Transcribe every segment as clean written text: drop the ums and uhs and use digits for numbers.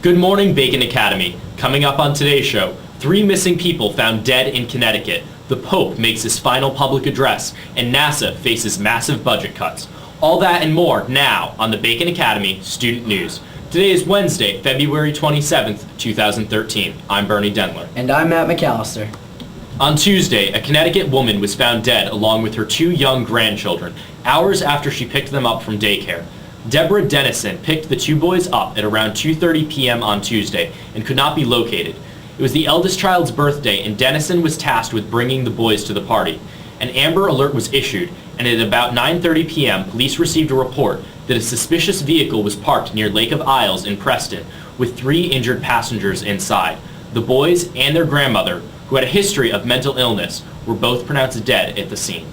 Good morning, Bacon Academy. Coming up on today's show, 3 missing people found dead in Connecticut, the Pope makes his final public address, and NASA faces massive budget cuts. All that and more now on the Bacon Academy Student News. Today is Wednesday, February 27th, 2013. I'm Bernie Dennler. And I'm Matt McAllister. On Tuesday, a Connecticut woman was found dead along with her 2 young grandchildren, hours after she picked them up from daycare. Deborah Dennison picked the 2 boys up at around 2:30 p.m. on Tuesday and could not be located. It was the eldest child's birthday, and Dennison was tasked with bringing the boys to the party. An Amber Alert was issued, and at about 9:30 p.m., police received a report that a suspicious vehicle was parked near Lake of Isles in Preston, with 3 injured passengers inside. The boys and their grandmother, who had a history of mental illness, were both pronounced dead at the scene.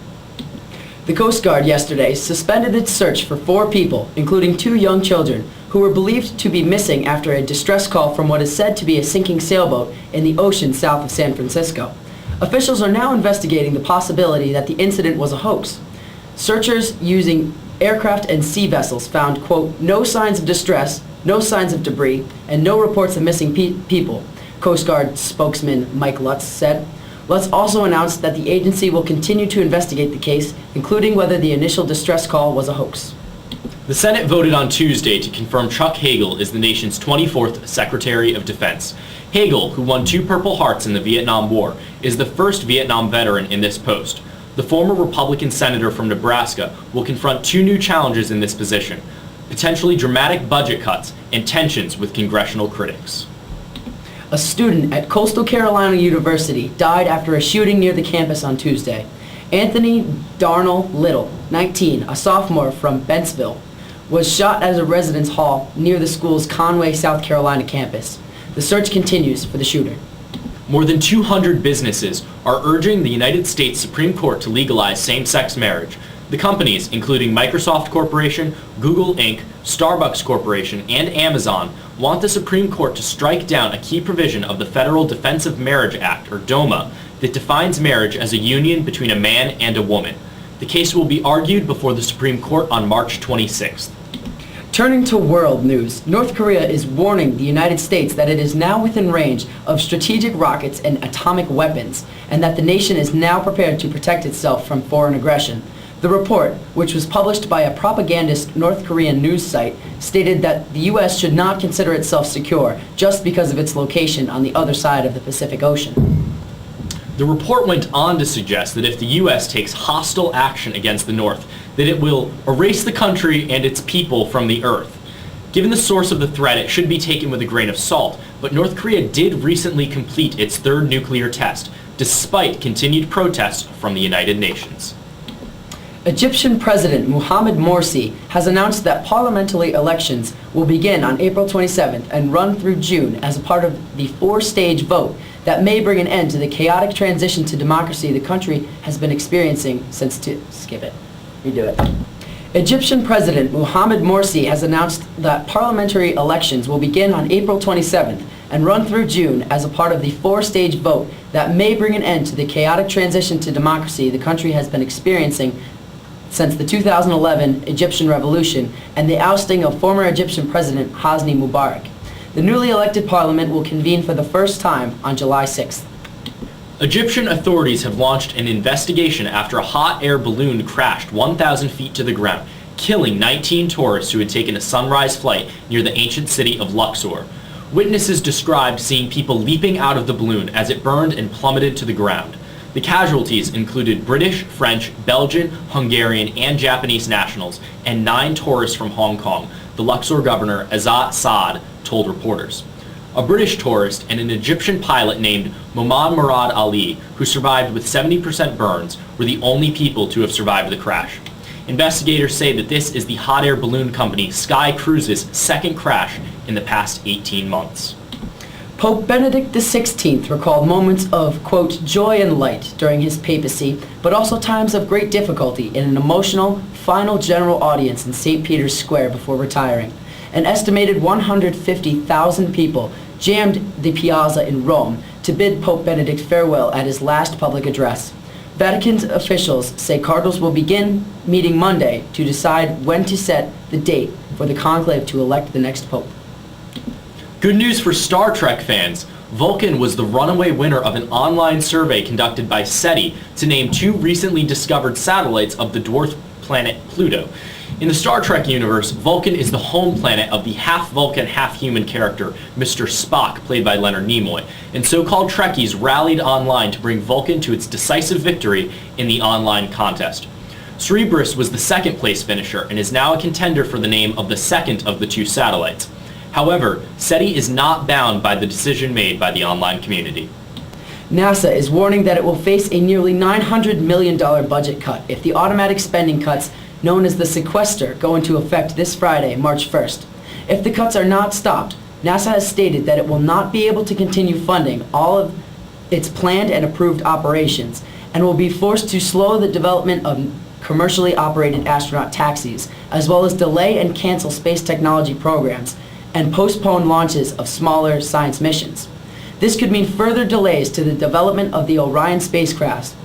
The Coast Guard yesterday suspended its search for 4 people, including 2 young children, who were believed to be missing after a distress call from what is said to be a sinking sailboat in the ocean south of San Francisco. Officials are now investigating the possibility that the incident was a hoax. Searchers using aircraft and sea vessels found, quote, no signs of distress, no signs of debris, and no reports of missing people, Coast Guard spokesman Mike Lutz said. Lutz also announced that the agency will continue to investigate the case, including whether the initial distress call was a hoax. The Senate voted on Tuesday to confirm Chuck Hagel as the nation's 24th Secretary of Defense. Hagel, who won 2 Purple Hearts in the Vietnam War, is the first Vietnam veteran in this post. The former Republican senator from Nebraska will confront 2 new challenges in this position: potentially dramatic budget cuts and tensions with congressional critics. A student at Coastal Carolina University died after a shooting near the campus on Tuesday. Anthony Darnell Little, 19, a sophomore from Bentsville, was shot at a residence hall near the school's Conway, South Carolina campus. The search continues for the shooter. More than 200 businesses are urging the United States Supreme Court to legalize same-sex marriage. The companies, including Microsoft Corporation, Google Inc., Starbucks Corporation, and Amazon, want the Supreme Court to strike down a key provision of the Federal Defense of Marriage Act, or DOMA, that defines marriage as a union between a man and a woman. The case will be argued before the Supreme Court on March 26th. Turning to world news, North Korea is warning the United States that it is now within range of strategic rockets and atomic weapons, and that the nation is now prepared to protect itself from foreign aggression. The report, which was published by a propagandist North Korean news site, stated that the U.S. should not consider itself secure just because of its location on the other side of the Pacific Ocean. The report went on to suggest that if the U.S. takes hostile action against the North, that it will erase the country and its people from the earth. Given the source of the threat, it should be taken with a grain of salt, but North Korea did recently complete its 3rd nuclear test, despite continued protests from the United Nations. Egyptian President Mohamed Morsi has announced that parliamentary elections will begin on April 27th and run through June as a part of the 4-stage vote that may bring an end to the chaotic transition to democracy the country has been experiencing since Egyptian President Mohamed Morsi has announced that parliamentary elections will begin on April 27th and run through June as a part of the 4-stage vote that may bring an end to the chaotic transition to democracy the country has been experiencing since the 2011 Egyptian Revolution and the ousting of former Egyptian President Hosni Mubarak. The newly elected parliament will convene for the first time on July 6th. Egyptian authorities have launched an investigation after a hot air balloon crashed 1,000 feet to the ground, killing 19 tourists who had taken a sunrise flight near the ancient city of Luxor. Witnesses described seeing people leaping out of the balloon as it burned and plummeted to the ground. The casualties included British, French, Belgian, Hungarian, and Japanese nationals, and 9 tourists from Hong Kong, the Luxor governor Azat Saad told reporters. A British tourist and an Egyptian pilot named Mohammad Murad Ali, who survived with 70% burns, were the only people to have survived the crash. Investigators say that this is the hot air balloon company Sky Cruise's 2nd crash in the past 18 months. Pope Benedict XVI recalled moments of, quote, joy and light during his papacy, but also times of great difficulty in an emotional, final general audience in St. Peter's Square before retiring. An estimated 150,000 people jammed the piazza in Rome to bid Pope Benedict farewell at his last public address. Vatican officials say cardinals will begin meeting Monday to decide when to set the date for the conclave to elect the next pope. Good news for Star Trek fans. Vulcan was the runaway winner of an online survey conducted by SETI to name 2 recently discovered satellites of the dwarf planet Pluto. In the Star Trek universe, Vulcan is the home planet of the half-Vulcan, half-human character, Mr. Spock, played by Leonard Nimoy, and so-called Trekkies rallied online to bring Vulcan to its decisive victory in the online contest. Cerberus was the second-place finisher and is now a contender for the name of the second of the 2 satellites. However, SETI is not bound by the decision made by the online community. NASA is warning that it will face a nearly $900 million budget cut if the automatic spending cuts known as the sequester go into effect this Friday, March 1st. If the cuts are not stopped, NASA has stated that it will not be able to continue funding all of its planned and approved operations and will be forced to slow the development of commercially operated astronaut taxis, as well as delay and cancel space technology programs and postpone launches of smaller science missions. This could mean further delays to the development of the Orion spacecraft,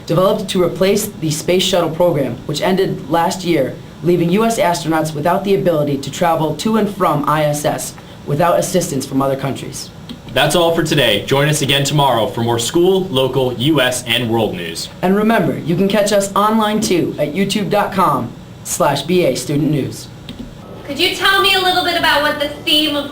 developed to replace the Space Shuttle program, which ended last year, leaving U.S. astronauts without the ability to travel to and from ISS without assistance from other countries. That's all for today. Join us again tomorrow for more school, local, U.S., and world news. And remember, you can catch us online too at youtube.com/BA Student News. Could you tell me a little bit about what the theme of